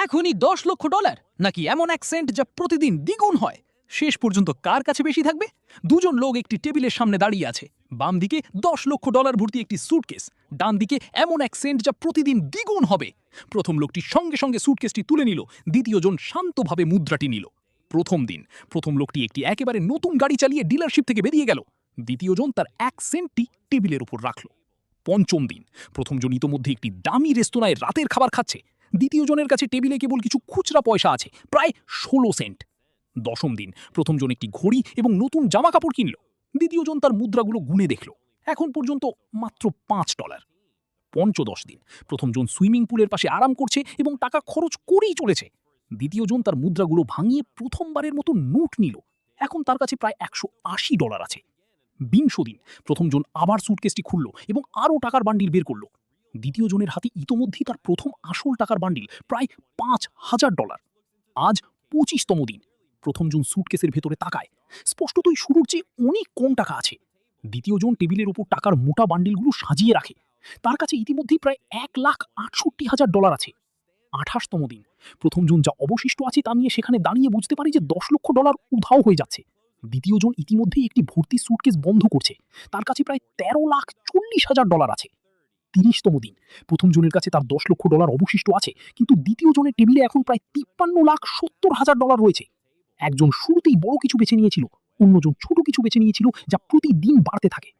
এখনই $10 লক্ষ নাকি এমন এক সেন্ট যা প্রতিদিন দ্বিগুণ হয়? শেষ পর্যন্ত কার কাছে বেশি থাকবে? দুজন লোক একটি টেবিলের সামনে দাঁড়িয়ে আছে। বাম দিকে $10 লক্ষ ভর্তি একটি সুটকেস, ডান দিকে এমন এক সেন্ট যা প্রতিদিন দ্বিগুণ হবে। প্রথম লোকটি সঙ্গে সঙ্গে সুটকেসটি তুলে নিল, দ্বিতীয় জন শান্তভাবে মুদ্রাটি নিল। প্রথম দিন প্রথম লোকটি একটি একেবারে নতুন গাড়ি চালিয়ে ডিলারশিপ থেকে বেরিয়ে গেল, দ্বিতীয় জন তার 1 সেন্টটি টেবিলের উপর রাখল। পঞ্চম দিন প্রথম জন ইতোমধ্যে একটি দামি রেস্তোরাঁয় রাতের খাবার খাচ্ছে, দ্বিতীয় জনের কাছে টেবিলে কেবল কিছু খুচরা পয়সা আছে, প্রায় 16 সেন্ট। দশম দিন প্রথম জন একটি ঘড়ি এবং নতুন জামা কাপড় কিনল, দ্বিতীয় জন তার মুদ্রাগুলো গুনে দেখল, এখন পর্যন্ত মাত্র $5। পঞ্চদশ দিন প্রথম জন সুইমিং পুলের পাশে আরাম করছে এবং টাকা খরচ করেই চলেছে, দ্বিতীয় জন তার মুদ্রাগুলো ভাঙিয়ে প্রথমবারের মতো নোট নিল, এখন তার কাছে প্রায় $180 আছে। বিংশ দিন প্রথম জন আবার সুটকেসটি খুলল এবং আরও টাকার বান্ডিল বের করল, দ্বিতীয় জনের হাতে ইতোমধ্যেই তার প্রথম আসল টাকার বান্ডিল প্রায় $5000। আজ 25তম দিন প্রথম জন সুটকেসের ভেতরে তাকায়, স্পষ্টতই শুরুর চেয়ে অনেক কম টাকা আছে। দ্বিতীয় জন টেবিলের উপর টাকার মোটা বান্ডিলগুলো সাজিয়ে রাখে, তার কাছে ইতিমধ্যেই প্রায় $1,68,000 আছে। 28তম দিন প্রথম জন যা অবশিষ্ট আছে তা নিয়ে সেখানে দাঁড়িয়ে বুঝতে পারে যে $10 লক্ষ উধাও হয়ে যাচ্ছে। দ্বিতীয় জন ইতিমধ্যেই একটি ভর্তি সুটকেস বন্ধ করছে, তার কাছে প্রায় $13,40,000 আছে। 30তম দিন প্রথম জনের কাছে তার $10 লক্ষ অবশিষ্ট আছে, কিন্তু দ্বিতীয় জনের টেবিলে এখন প্রায় $53,70,000 রয়েছে। একজন শুরুতেই বড় কিছু বেছে নিয়েছিল, অন্যজন ছোট কিছু বেছে নিয়েছিল যা প্রতিদিন বাড়তে থাকে।